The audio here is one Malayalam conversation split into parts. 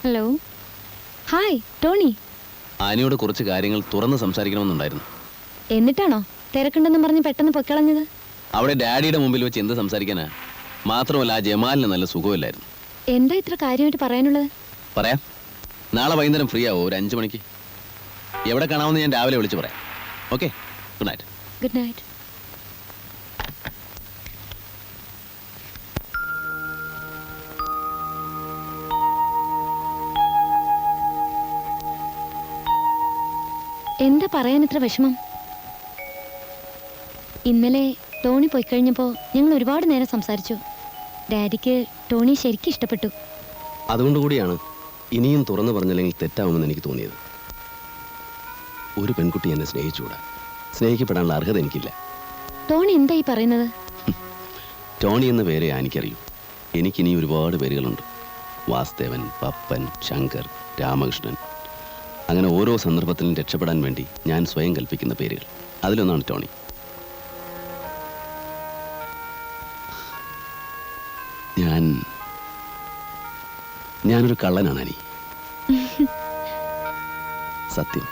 ഹലോ. Hi Tony. ആനിയോട് കുറച്ച് കാര്യങ്ങൾ തുറന്ന് സംസാരിക്കണമെന്നുണ്ടായിരുന്നു. എന്നിട്ടാണോ തിരക്കുണ്ടെന്ന് പറഞ്ഞ് പെട്ടെന്ന് പൊക്കളഞ്ഞത്? അവിടെ ഡാഡിയുടെ മുമ്പിൽ വെച്ച് എന്ത് സംസാരിക്കാനാ? മാത്രമല്ല ആ ജമാലിന് നല്ല സുഖമില്ലായിരുന്നു. എന്താ ഇത്ര കാര്യമായിട്ട് പറയാനുള്ളത്? പറയാം. നാളെ വൈകുന്നേരം ഫ്രീ ആവോ? ഒരു 5 മണിക്ക്. എവിടെ കാണാമെന്ന് ഞാൻ രാവിലെ വിളിച്ച് പറയാം. Okay, good night. Good night. എന്താ പറയാൻ ഇത്ര വിഷമം? ഇന്നലെ ടോണി പോയി കഴിഞ്ഞപ്പോൾ ഞങ്ങൾ ഒരുപാട് നേരം സംസാരിച്ചു. ഡാഡിക്ക് ടോണി ശരിക്കും ഇഷ്ടപ്പെട്ടു. അതുകൊണ്ട് കൂടിയാണ് ഇനിയും തുറന്നു പറഞ്ഞില്ലെങ്കിൽ തെറ്റാവുമെന്ന് എനിക്ക് തോന്നിയത്. ഒരു പെൺകുട്ടി എന്നെ സ്നേഹിച്ചുകൂടാ. സ്നേഹിക്കപ്പെടാനുള്ള അർഹത എനിക്കില്ല. ടോണി എന്താ ഈ പറയുന്നത്? ടോണി എന്ന പേരെ എനിക്കറിയൂ. എനിക്കിനി ഒരുപാട് പേരുകളുണ്ട്. വാസുദേവൻ, പപ്പൻ, ശങ്കർ, രാമകൃഷ്ണൻ. അങ്ങനെ ഓരോ സന്ദർഭത്തിലും രക്ഷപ്പെടാൻ വേണ്ടി ഞാൻ സ്വയം കൽപ്പിക്കുന്ന പേരുകൾ. അതിലൊന്നാണ് ടോണി. ഞാനൊരു കള്ളനാണ് അനി. സത്യം,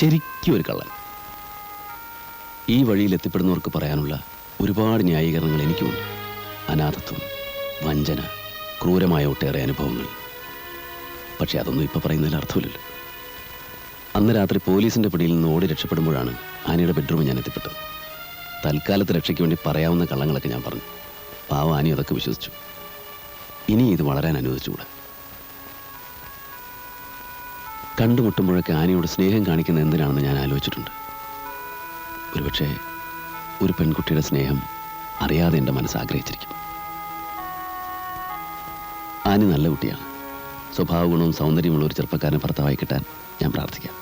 ശരിക്കും ഒരു കള്ളൻ. ഈ വഴിയിൽ എത്തിപ്പെടുന്നവർക്ക് പറയാനുള്ള ഒരുപാട് ന്യായീകരണങ്ങൾ എനിക്കുമുണ്ട്. അനാഥത്വം, വഞ്ചന, ക്രൂരമായ ഒട്ടേറെ അനുഭവങ്ങൾ. പക്ഷെ അതൊന്നും ഇപ്പൊ പറയുന്നതിൽ അർത്ഥമില്ലല്ലോ. അന്ന് രാത്രി പോലീസിന്റെ പിടിയിൽ നിന്ന് ഓടി രക്ഷപ്പെടുമ്പോഴാണ് ആനിയുടെ ബെഡ്റൂമിൽ ഞാൻ എത്തിപ്പെട്ടത്. തൽക്കാലത്ത് രക്ഷയ്ക്ക് വേണ്ടി പറയാവുന്ന കള്ളങ്ങളൊക്കെ ഞാൻ പറഞ്ഞു. പാവം ആനി അതൊക്കെ വിശ്വസിച്ചു. ഇനി ഇത് വളരാൻ അനുവദിച്ചുകൂടാ. കണ്ടുമുട്ടുമ്പോഴൊക്കെ ആനിയോട് സ്നേഹം കാണിക്കുന്ന എന്തിനാണെന്ന് ഞാൻ ആലോചിച്ചിട്ടുണ്ട്. ഒരുപക്ഷെ ഒരു പെൺകുട്ടിയുടെ സ്നേഹം അറിയാതെ എൻ്റെ മനസ്സ് ആഗ്രഹിച്ചിരിക്കും. ആനി നല്ല കുട്ടിയാണ്. സ്വഭാവ ഗുണവും സൗന്ദര്യമുള്ള ഒരു ചെറുപ്പക്കാരനെ ഭർത്താവായി കിട്ടാൻ ഞാൻ പ്രാർത്ഥിക്കാം.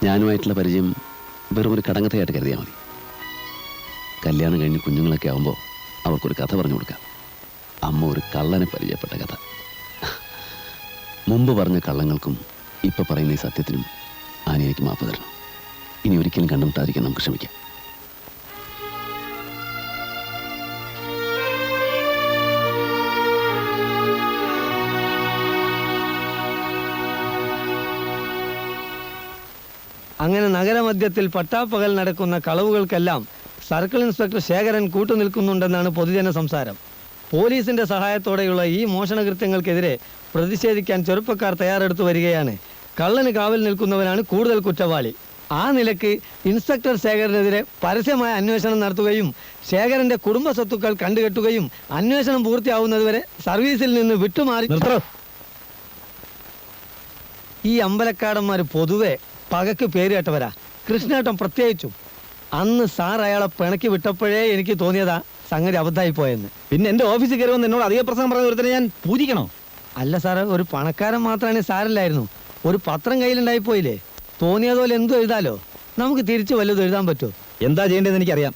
ഞാനുമായിട്ടുള്ള പരിചയം വെറും ഒരു കടങ്കഥയായിട്ട് കരുതിയാൽ മതി. കല്യാണം കഴിഞ്ഞ് കുഞ്ഞുങ്ങളൊക്കെ ആകുമ്പോൾ അവർക്കൊരു കഥ പറഞ്ഞു കൊടുക്കാം. അമ്മ ഒരു കള്ളനെ പരിചയപ്പെട്ട കഥ. മുമ്പ് പറഞ്ഞ കള്ളങ്ങൾക്കും ഇപ്പം പറയുന്ന ഈ സത്യത്തിനും ആനിയയ്ക്ക് മാപ്പ് തരണം. ഇനി ഒരിക്കലും കണ്ടുമുട്ടാതിരിക്കാൻ നമുക്ക് ശ്രമിക്കാം. അങ്ങനെ നഗരമധ്യത്തിൽ പട്ടാപ്പകൽ നടക്കുന്ന കളവുകൾക്കെല്ലാം സർക്കിൾ ഇൻസ്പെക്ടർ ശേഖരൻ കൂട്ടുനിൽക്കുന്നുണ്ടെന്നാണ് പൊതുജന സംസാരം. പോലീസിന്റെ സഹായത്തോടെയുള്ള ഈ മോഷണകൃത്യങ്ങൾക്കെതിരെ പ്രതിഷേധിക്കാൻ ചെറുപ്പക്കാർ തയ്യാറെടുത്തു വരികയാണ്. കള്ളന് കാവൽ നിൽക്കുന്നവനാണ് കൂടുതൽ കുറ്റവാളി. ആ നിലയ്ക്ക് ഇൻസ്പെക്ടർ ശേഖരനെതിരെ പരസ്യമായ അന്വേഷണം നടത്തുകയും ശേഖരന്റെ കുടുംബ സ്വത്തുക്കൾ കണ്ടുകെട്ടുകയും അന്വേഷണം പൂർത്തിയാവുന്നതുവരെ സർവീസിൽ നിന്ന് വിട്ടുമാറി. ഈ അമ്പലക്കാടന്മാർ പൊതുവെ പകക്ക് പേര് കേട്ടവരാ, കൃഷ്ണേട്ടൻ പ്രത്യേകിച്ചും. അന്ന് സാർ അയാളെ പിണക്കി വിട്ടപ്പോഴേ എനിക്ക് തോന്നിയതാ സംഗതി അബദ്ധമായി പോയെന്ന്. പിന്നെ എന്റെ ഓഫീസിൽ കയറുമെന്ന് എന്നോട് അധിക പ്രസംഗം പറഞ്ഞ ഒരുത്തനെ ഞാൻ പൂജിക്കണോ? അല്ല സാറ്, ഒരു പണക്കാരൻ മാത്രമാണ് സാറില്ലായിരുന്നു. ഒരു പത്രം കയ്യിലുണ്ടായി പോയില്ലേ? തോന്നിയതുപോലെ എന്തും എഴുതാലോ. നമുക്ക് തിരിച്ചു വല്ലതും എഴുതാൻ പറ്റുമോ? എന്താ ചെയ്യേണ്ടതെന്ന് എനിക്കറിയാം.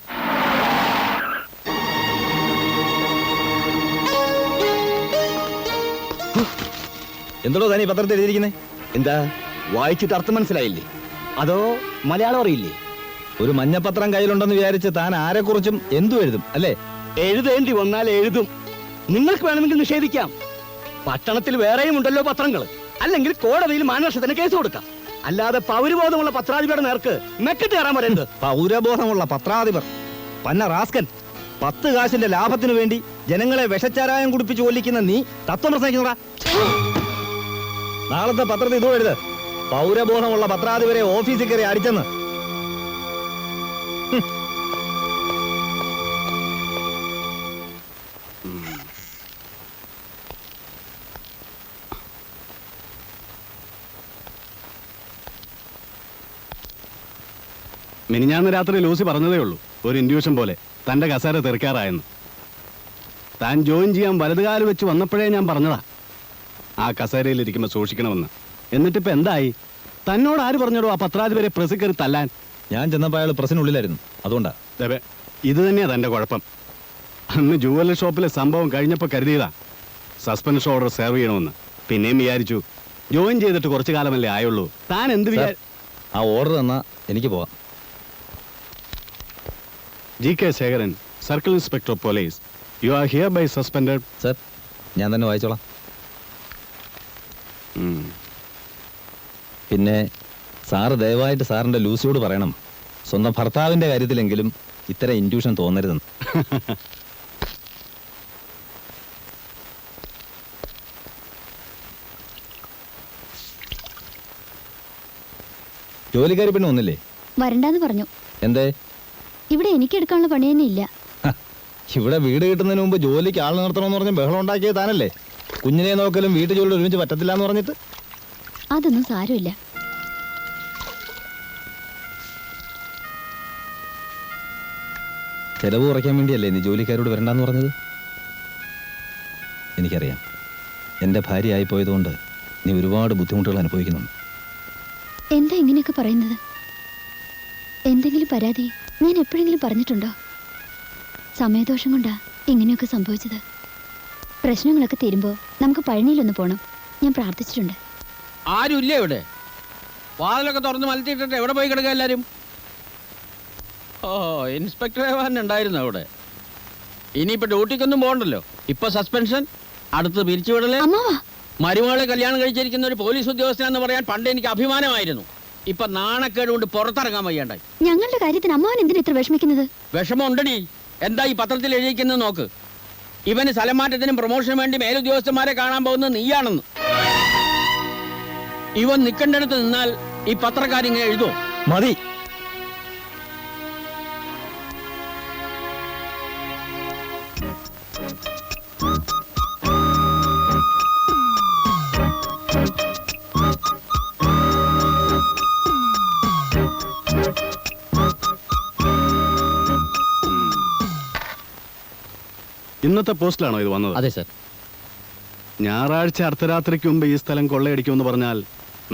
എന്തോ താനീ പത്രത്തിൽ എഴുതിയിരിക്കുന്നത്? എന്താ വായിച്ചിട്ട് അർത്ഥം മനസ്സിലായില്ലേ? അതോ മലയാളം അറിയില്ലേ? ഒരു മഞ്ഞപ്പത്രം കയ്യിലുണ്ടെന്ന് വിചാരിച്ച് താൻ ആരെക്കുറിച്ചും എന്തു എഴുതും അല്ലേ? എഴുതേണ്ടി വന്നാൽ എഴുതും. നിങ്ങൾക്ക് വേണമെങ്കിൽ നിഷേധിക്കാം. പട്ടണത്തിൽ വേറെയും ഉണ്ടല്ലോ പത്രങ്ങൾ. അല്ലെങ്കിൽ കോടതിയിൽ മാനനഷ്ടത്തിന് കേസ് കൊടുക്കാം. അല്ലാതെ പൗരബോധമുള്ള പത്രാധിപരുടെ നേർക്ക് മെക്കിട്ട് കയറാൻ പറയരുത്. പൗരബോധമുള്ള പത്രാധിപർ പന്ന റാസ്കൻ. 10 കാശിന്റെ ലാഭത്തിനു വേണ്ടി ജനങ്ങളെ വിഷച്ചാരായം കുടിപ്പിച്ച് കൊല്ലിക്കുന്ന നീ തത്വം പ്രസംഗിക്കുന്നടാ. നാളത്തെ പത്രത്തിൽ ഇതോ എഴുത്, പൗരബോധമുള്ള പത്രാധിപരെ ഓഫീസിൽ കയറി അടിച്ചെന്ന്. മിനിഞ്ഞാന്ന് രാത്രി ലൂസി പറഞ്ഞതേ ഉള്ളൂ, ഒരു ഇൻഡ്യൂഷൻ പോലെ തന്റെ കസേര തെറിക്കാറായെന്ന്. താൻ ജോയിൻ ചെയ്യാൻ വലതുകാല് വെച്ച് വന്നപ്പോഴേ ഞാൻ പറഞ്ഞതാ ആ കസേരയിൽ ഇരിക്കുമ്പോൾ സൂക്ഷിക്കണമെന്ന്. എന്നിട്ടിപ്പോ എന്തായി? തന്നോട് ആര് പറഞ്ഞോടോ ആ പത്രാധിപരെ പ്രസ് കയറി തല്ലാൻ? ഞാൻ ചെന്നപ്പോൾ അയാൾ പ്രസിനുള്ളിലായിരുന്നു, അതുകൊണ്ടാ. ഇത് തന്നെയാ തന്റെ കുഴപ്പം. അന്ന് ജുവലറി ഷോപ്പിലെ സംഭവം കഴിഞ്ഞപ്പോൾ കരുതിയതാ സസ്പെൻഷൻ ഓർഡർ സെർവ് ചെയ്യണമെന്ന്. പിന്നെയും വിചാരിച്ചു ജോയിൻ ചെയ്തിട്ട് കുറച്ചു കാലമല്ലേ ആയുള്ളൂ. താൻ എന്ത് ആ ഓർഡർ തന്നാ എനിക്ക് പോവാം. G.K. Segaran, Circle Inspector of Police. You are hereby suspended. Sir, ഞാൻ തന്നെ വായിച്ചോളാം. ഉം. പിന്നെ സാറ് ദയവായിട്ട് സാറിന്റെ ലൂസിയോട് പറയണം, സ്വന്തം ഭർത്താവിന്റെ കാര്യത്തിലെങ്കിലും ഇത്തരം ഇൻറ്റ്യൂഷൻ തോന്നരുതെന്ന്. ജോലിക്കാരി പെണ്ണ് ഒന്നില്ലേ? വരണ്ടാന്ന് പറഞ്ഞു. എന്തേ? ഇവിടെ എനിക്ക് എടുക്കാനുള്ള പണി തന്നെ ഇല്ല. ഇവിടെ വീട് കിട്ടുന്നതിന് മുമ്പ് ജോലിക്ക് ആൾ നിർത്തണമെന്ന് പറഞ്ഞ് ബഹളം ഉണ്ടാക്കിയത് താനല്ലേ? കുഞ്ഞിനെ നോക്കലും വീട്ടു ജോലി ഒരുമിച്ച് പറ്റത്തില്ല എന്ന് പറഞ്ഞിട്ട്. അതൊന്നും സാരമില്ല. ചെലവ് കുറയ്ക്കാൻ വേണ്ടിയല്ലേ നീ ജോലിക്കാരോട് വരണ്ടെന്ന് പറഞ്ഞത്? എനിക്കറിയാം, എൻ്റെ ഭാര്യ ആയിപ്പോയതുകൊണ്ട് നീ ഒരുപാട് ബുദ്ധിമുട്ടുകൾ അനുഭവിക്കുന്നുണ്ട്. എന്താ ഇങ്ങനെയൊക്കെ പറയുന്നത്? എന്തെങ്കിലും പരാതി ഞാൻ എപ്പോഴെങ്കിലും പറഞ്ഞിട്ടുണ്ടോ? സമയദോഷം കൊണ്ടാ ഇങ്ങനെയൊക്കെ സംഭവിച്ചത്. പ്രശ്നങ്ങളൊക്കെ തീരുമ്പോൾ നമുക്ക് പഴനിയിലൊന്ന് പോകണം. ഞാൻ പ്രാർത്ഥിച്ചിട്ടുണ്ട്. ആരുമില്ലേ ഇവിടെ? വാതിലൊക്കെ തുറന്ന് മലത്തിയിട്ടിട്ട് എവിടെ പോയി കിടക്കുക എല്ലാരും? ഓ, ഇൻസ്പെക്ടർ ഏവാൻ ഉണ്ടായിരുന്നു അവിടെ. ഇനിയിപ്പോ ഡ്യൂട്ടിക്കൊന്നും പോകണ്ടല്ലോ. ഇപ്പൊ സസ്പെൻഷൻ, അടുത്ത് പിരിച്ചുവിടല്. അമ്മാവാ, മരുമകളെ കല്യാണം കഴിച്ചിരിക്കുന്ന ഒരു പോലീസ് ഉദ്യോഗസ്ഥനാന്ന് പറയാൻ പണ്ട് എനിക്ക് അഭിമാനമായിരുന്നു. ഇപ്പൊ നാണക്കേട് കൊണ്ട് പുറത്തിറങ്ങാൻ വയ്യാണ്ടായി. ഞങ്ങളുടെ കാര്യത്തിന് അമ്മാവൻ എന്തിനാ ഇത്ര വിഷമിക്കുന്നത്? വിഷമം ഉണ്ടടി. എന്താ ഈ പത്രത്തിൽ എഴുതിക്കുന്നത് നോക്ക്. ഇവന് സ്ഥലം മാറ്റത്തിനും പ്രൊമോഷനും വേണ്ടി മേലുദ്യോഗസ്ഥന്മാരെ കാണാൻ പോകുന്നത് നീയാണെന്ന്. ഇവൻ നിൽക്കേണ്ടടുത്ത് നിന്നാൽ ഈ പത്രക്കാരിങ്ങനെ എഴുതുമോ? മതി. ഇന്നത്തെ പോസ്റ്റിലാണോ ഇത് വന്നത്? അതെ സർ. ഞായറാഴ്ച അർദ്ധരാത്രിക്ക് മുമ്പ് ഈ സ്ഥലം കൊള്ളയടിക്കുമെന്ന് പറഞ്ഞാൽ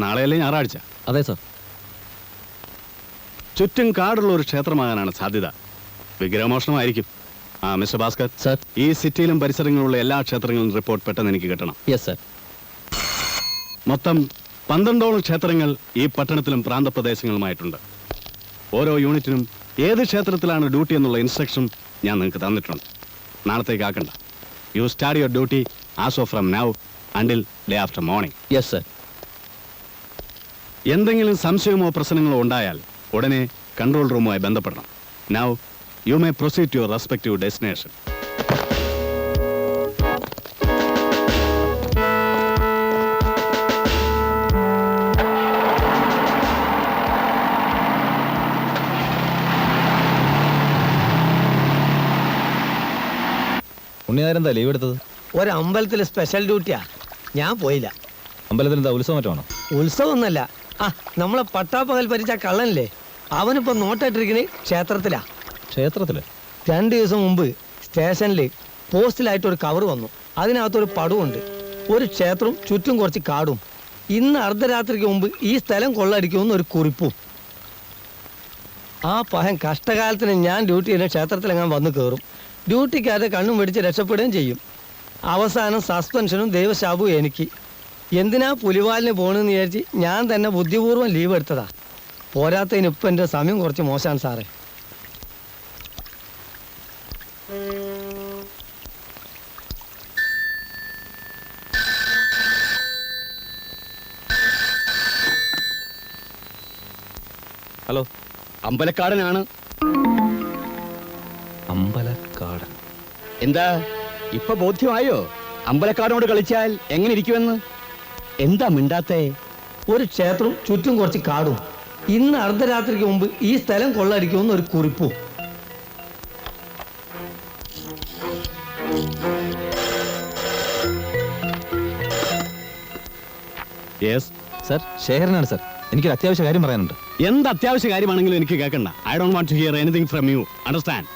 നാളെയല്ലേ ഞായറാഴ്ച? അതെ സർ. ചുറ്റും കാടുള്ള ഒരു ക്ഷേത്രമാകാനാണ് സാധ്യത. വിഗ്രഹമോഷണമായിരിക്കും. ആ മിസ്റ്റർ ഭാസ്കർ സർ. ഈ സിറ്റിയിലും പരിസരങ്ങളിലുള്ള എല്ലാ ക്ഷേത്രങ്ങളും റിപ്പോർട്ട് പെട്ടെന്ന് എനിക്ക് കിട്ടണം. Yes sir. മൊത്തം 12ഓളം ക്ഷേത്രങ്ങൾ ഈ പട്ടണത്തിലും പ്രാന്തപ്രദേശങ്ങളുമായിട്ടുണ്ട്. ഓരോ യൂണിറ്റിനും ഏത് ക്ഷേത്രത്തിലാണ് ഡ്യൂട്ടി എന്നുള്ള ഇൻസ്ട്രക്ഷൻ ഞാൻ നിങ്ങൾക്ക് തന്നിട്ടുണ്ട്. നാളത്തേക്ക് ആക്കണ്ട. You start your duty as of from now until day after morning. Yes sir. എന്തെങ്കിലും സംശയമോ പ്രശ്നങ്ങളോ ഉണ്ടായാൽ ഉടനെ കൺട്രോൾ റൂമുമായി ബന്ധപ്പെടണം. Now you may proceed to your respective destination. ഉണ്ണിയാരെന്താ ലീവ് എടുത്തത്? ഒരമ്പലത്തിലെ സ്പെഷ്യൽ ഡ്യൂട്ടിയാ, ഞാൻ പോയില്ല. അമ്പലത്തിൽ എന്താ ഉത്സവം മറ്റാണോ? ഉത്സവമൊന്നല്ല. നമ്മളെ പട്ടാപ്പകൽ പരിച്ച കള്ളനില്ലേ, അവനിപ്പോ നോട്ടായിട്ടിരിക്കണേ ക്ഷേത്രത്തിലാ. ക്ഷേത്രത്തില് 2 ദിവസം മുമ്പ് സ്റ്റേഷനിൽ പോസ്റ്റിലായിട്ട് ഒരു കവർ വന്നു. അതിനകത്തൊരു പടവുണ്ട്, ഒരു ക്ഷേത്രവും ചുറ്റും കുറച്ച് കാടും. ഇന്ന് അർദ്ധരാത്രിക്ക് മുമ്പ് ഈ സ്ഥലം കൊള്ളടിക്കുമെന്ന് ഒരു കുറിപ്പും. ആ പഹൻ കഷ്ടകാലത്തിന് ഞാൻ ഡ്യൂട്ടി ചെയ്യുന്ന ക്ഷേത്രത്തിലെങ്ങാൻ വന്ന് കയറും. ഡ്യൂട്ടിക്കാരെ കണ്ണും വെടിച്ച് രക്ഷപ്പെടുകയും ചെയ്യും. അവസാനം സസ്പെൻഷനും ദൈവശാപവും എനിക്ക്. എന്തിനാ പുലിവാലിന് പോകണമെന്ന് വിചാരിച്ച് ഞാൻ തന്നെ ബുദ്ധിപൂർവ്വം ലീവ് എടുത്തതാ. പോരാത്തതിന് ഇപ്പം എൻ്റെ സമയം കുറച്ച് മോശമാണ് സാറേ. ഹലോ, അമ്പലക്കാടനാണ്. അമ്പലക്കാടൻ. എന്താ ഇപ്പൊ ബോധ്യമായോ അമ്പലക്കാരനോട് കളിച്ചാൽ എങ്ങനെ ഇരിക്കുമെന്ന്? എന്താ മിണ്ടാത്തേ? ഒരു ക്ഷേത്രവും ചുറ്റും കുറച്ച് കാടും. ഇന്ന് അർദ്ധരാത്രിക്ക് മുമ്പ് ഈ സ്ഥലം കൊള്ളടിക്കുമെന്ന് ഒരു കുറിപ്പും. യെസ് സർ, ശേഖരനാണ് സർ. എനിക്കൊരു അത്യാവശ്യ കാര്യം പറയാനുണ്ട്. എന്ത് അത്യാവശ്യ കാര്യമാണെങ്കിലും എനിക്ക് കേൾക്കണ്ട. I don't want to hear anything from you. Understand?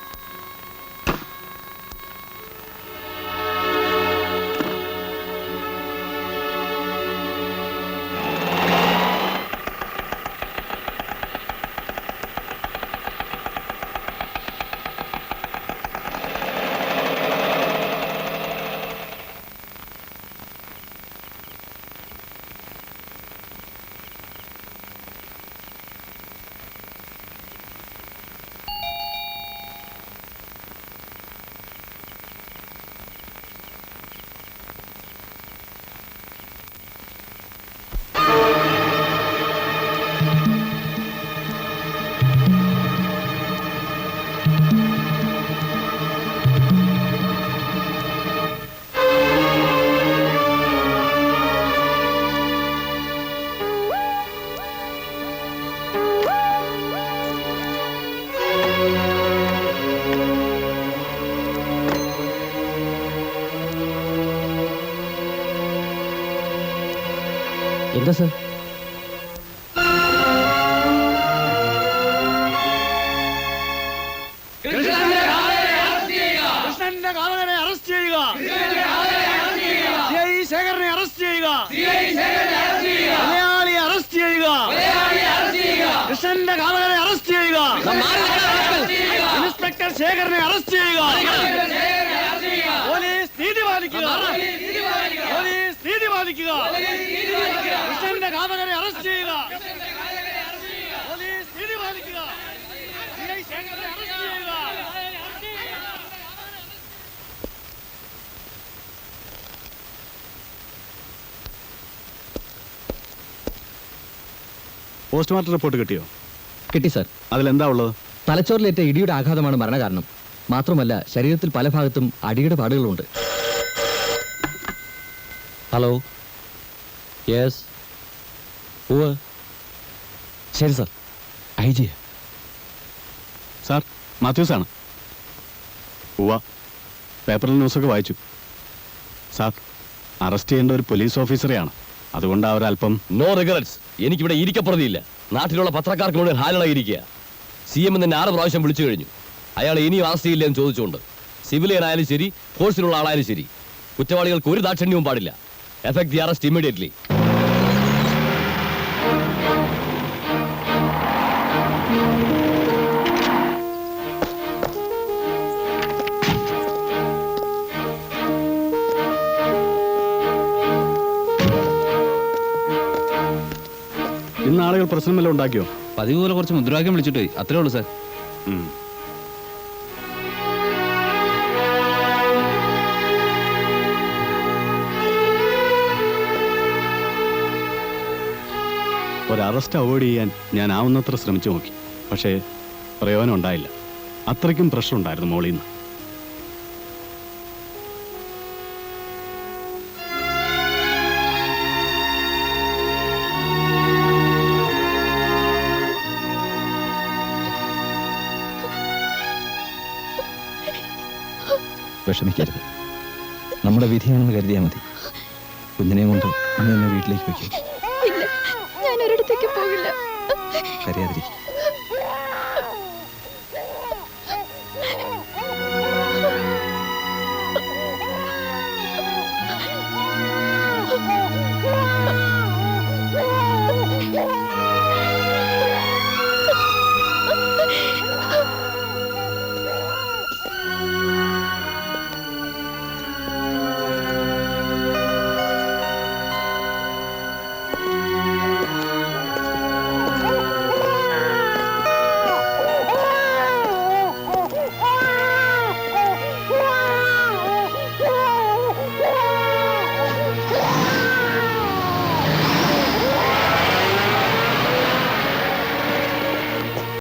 എന്താ സാർ? കൃഷ്ണന്റെ കാവലനെ അറസ്റ്റ് ചെയ്യുക. CI ശേഖരനെ അറസ്റ്റ് ചെയ്യുക. മലയാളിയെ അറസ്റ്റ് ചെയ്യുക. കൃഷ്ണന്റെ കാവലനെ അറസ്റ്റ് ചെയ്യുക. ഇൻസ്പെക്ടർ ശേഖരനെ അറസ്റ്റ് ചെയ്യുക. പോലീസ് നീതി പാലിക്കുക. പോലീസ് നീതി പാലിക്കുക. കൃഷ്ണന്റെ കാവലനെ അറസ്റ്റ് ചെയ്യുക. പോലീസ് നീതി പാലിക്കുക. CI ശേഖരനെ അറസ്റ്റ് ചെയ്യുക. പോസ്റ്റ്മോർട്ടം റിപ്പോർട്ട് കിട്ടിയോ? കിട്ടി സാർ. അതിലെന്താ ഉള്ളത്? തലച്ചോറിലേറ്റ ഇടിയുടെ ആഘാതമാണ് മരണകാരണം. മാത്രമല്ല ശരീരത്തിൽ പല ഭാഗത്തും അടിയുടെ പാടുകളുണ്ട്. ഹലോ, യെസ്, ശരി സാർ. IG സാർ, മാത്യൂസ് ആണ്. ഉവ്വ, പേപ്പറിൽ ന്യൂസൊക്കെ വായിച്ചു. സാർ, അറസ്റ്റ് ചെയ്യേണ്ട ഒരു പോലീസ് ഓഫീസറെയാണ്. അതുകൊണ്ട് അവരല്പം നോ റിഗ്രറ്റ്സ്. എനിക്കിവിടെ ഇരിക്കപ്പുറതിയില്ല. നാട്ടിലുള്ള പത്രക്കാർക്ക് മുഴുവൻ ഹാജരായിരിക്കുക. CM തന്നെ 6 പ്രാവശ്യം വിളിച്ചു കഴിഞ്ഞു. അയാൾ ഇനിയും അറസ്റ്റ് ചെയ്യില്ല എന്ന് ചോദിച്ചുകൊണ്ട്. സിവിലിയൻ ആയാലും ശരി, ഫോഴ്സിലുള്ള ആളായാലും ശരി, കുറ്റവാളികൾക്ക് ഒരു ദാക്ഷിണ്യവും പാടില്ല. Effect the arrest immediately. ഇന്ന് ആളുകൾ പ്രശ്നം വല്ലതും ഉണ്ടാക്കിയോ? പതിവ് പോലെ കുറച്ച് മുദ്രാവാക്യം വിളിച്ചിട്ട് അത്രേ ഉള്ളൂ സാർ. ഉം. ഒരു അറസ്റ്റ് അവോയ്ഡ് ചെയ്യാൻ ഞാൻ ആവുന്നത്ര ശ്രമിച്ചു നോക്കി. പക്ഷേ പ്രയോജനം ഉണ്ടായില്ല. അത്രയ്ക്കും പ്രഷർ ഉണ്ടായിരുന്നു മോളിൽ നിന്ന്. വിഷമിക്കരുത്. നമ്മുടെ വിധിയാണെന്ന് കരുതിയാൽ മതി. കുഞ്ഞിനെയും കൊണ്ട് അന്ന് തന്നെ വീട്ടിലേക്ക് വയ്ക്കും. ഞാൻ ഒരിടത്തേക്ക് പോകില്ല. കരയാതിരിക്കും.